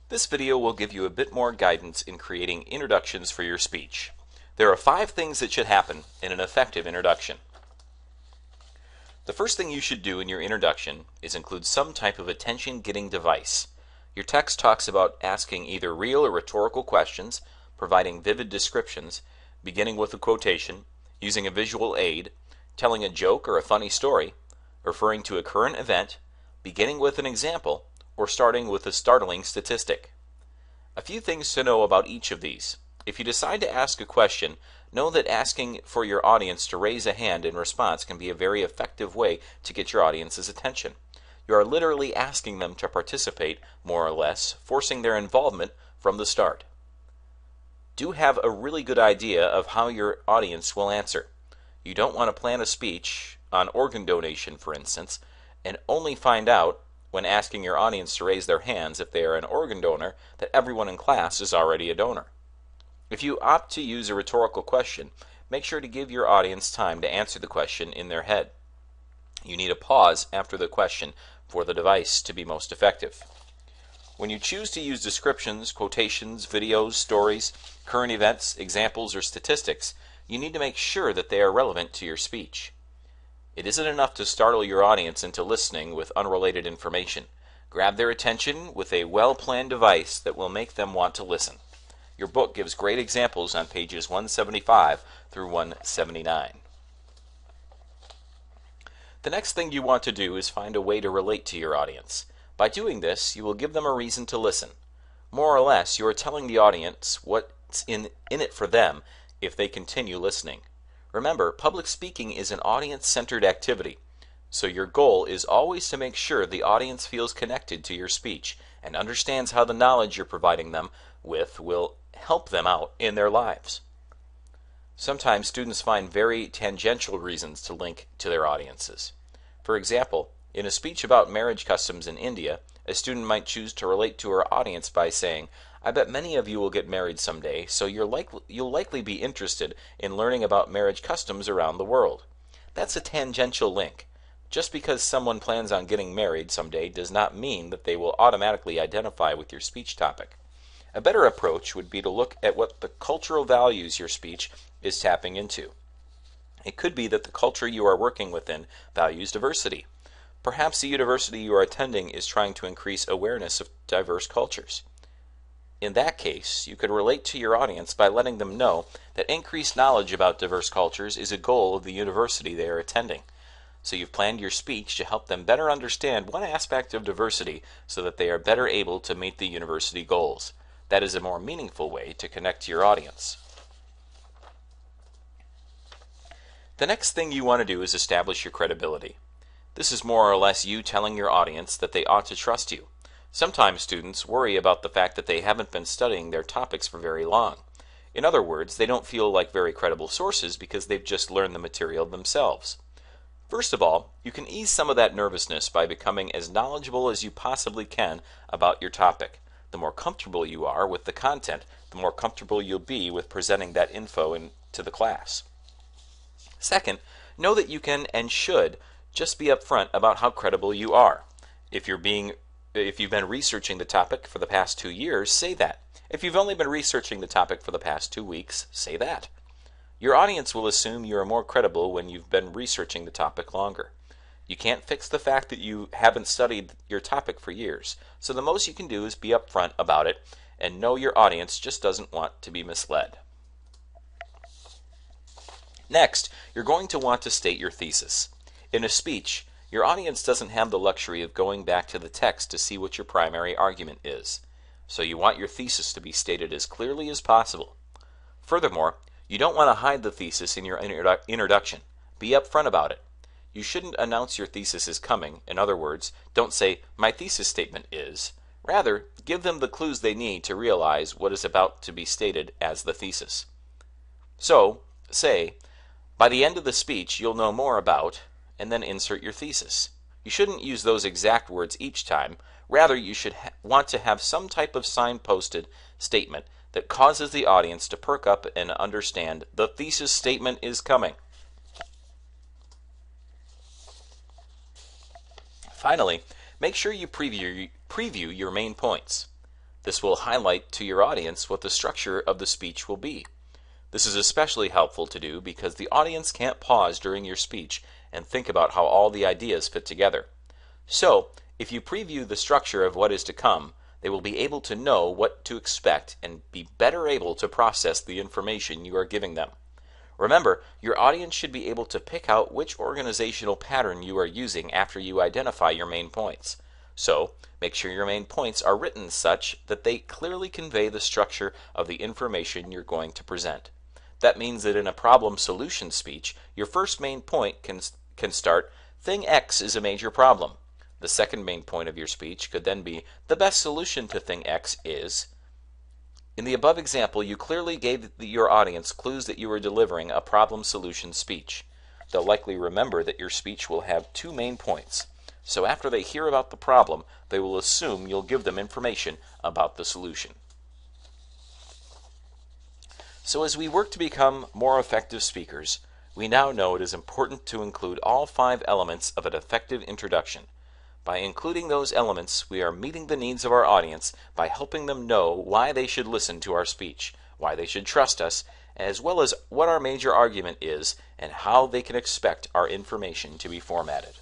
This video will give you a bit more guidance in creating introductions for your speech. There are 5 things that should happen in an effective introduction. The first thing you should do in your introduction is include some type of attention-getting device. Your text talks about asking either real or rhetorical questions, providing vivid descriptions, beginning with a quotation, using a visual aid, telling a joke or a funny story, referring to a current event, beginning with an example, or starting with a startling statistic. A few things to know about each of these. If you decide to ask a question, know that asking for your audience to raise a hand in response can be a very effective way to get your audience's attention. You are literally asking them to participate, more or less, forcing their involvement from the start. Do have a really good idea of how your audience will answer. You don't want to plan a speech on organ donation, for instance, and only find out when asking your audience to raise their hands if they are an organ donor that everyone in class is already a donor. If you opt to use a rhetorical question, make sure to give your audience time to answer the question in their head. You need a pause after the question for the device to be most effective. When you choose to use descriptions, quotations, videos, stories, current events, examples, or statistics, you need to make sure that they are relevant to your speech. It isn't enough to startle your audience into listening with unrelated information. Grab their attention with a well-planned device that will make them want to listen. Your book gives great examples on pages 175 through 179. The next thing you want to do is find a way to relate to your audience. By doing this, you will give them a reason to listen. More or less, you are telling the audience what's in it for them if they continue listening. Remember, public speaking is an audience-centered activity, so your goal is always to make sure the audience feels connected to your speech and understands how the knowledge you're providing them with will help them out in their lives. Sometimes students find very tangential reasons to link to their audiences. For example, in a speech about marriage customs in India, a student might choose to relate to her audience by saying, "I bet many of you will get married someday, so you'll likely be interested in learning about marriage customs around the world." That's a tangential link. Just because someone plans on getting married someday does not mean that they will automatically identify with your speech topic. A better approach would be to look at what the cultural values your speech is tapping into. It could be that the culture you are working within values diversity. Perhaps the university you are attending is trying to increase awareness of diverse cultures. In that case, you could relate to your audience by letting them know that increased knowledge about diverse cultures is a goal of the university they are attending. So you've planned your speech to help them better understand one aspect of diversity so that they are better able to meet the university goals. That is a more meaningful way to connect to your audience. The next thing you want to do is establish your credibility. This is more or less you telling your audience that they ought to trust you. Sometimes students worry about the fact that they haven't been studying their topics for very long. In other words, they don't feel like very credible sources because they've just learned the material themselves. First of all, you can ease some of that nervousness by becoming as knowledgeable as you possibly can about your topic. The more comfortable you are with the content, the more comfortable you'll be with presenting that info to the class. Second, know that you can and should just be upfront about how credible you are. If you've been researching the topic for the past 2 years, say that. If you've only been researching the topic for the past 2 weeks, say that. Your audience will assume you are more credible when you've been researching the topic longer. You can't fix the fact that you haven't studied your topic for years, so the most you can do is be upfront about it and know your audience just doesn't want to be misled. Next, you're going to want to state your thesis. In a speech, your audience doesn't have the luxury of going back to the text to see what your primary argument is, so you want your thesis to be stated as clearly as possible. Furthermore, you don't want to hide the thesis in your introduction. Be upfront about it. You shouldn't announce your thesis is coming. In other words, don't say, "My thesis statement is." Rather, give them the clues they need to realize what is about to be stated as the thesis. So, say, "By the end of the speech, you'll know more about," and then insert your thesis. You shouldn't use those exact words each time. Rather, you should want to have some type of signposted statement that causes the audience to perk up and understand the thesis statement is coming. Finally, make sure you preview your main points. This will highlight to your audience what the structure of the speech will be. This is especially helpful to do because the audience can't pause during your speech and think about how all the ideas fit together. So, if you preview the structure of what is to come, they will be able to know what to expect and be better able to process the information you are giving them. Remember, your audience should be able to pick out which organizational pattern you are using after you identify your main points. So, make sure your main points are written such that they clearly convey the structure of the information you're going to present. That means that in a problem-solution speech, your first main point can start, "Thing X is a major problem." The second main point of your speech could then be, "The best solution to thing X is." In the above example, you clearly gave your audience clues that you were delivering a problem-solution speech. They'll likely remember that your speech will have two main points. So after they hear about the problem, they will assume you'll give them information about the solution. So as we work to become more effective speakers, we now know it is important to include all 5 elements of an effective introduction. By including those elements, we are meeting the needs of our audience by helping them know why they should listen to our speech, why they should trust us, as well as what our major argument is and how they can expect our information to be formatted.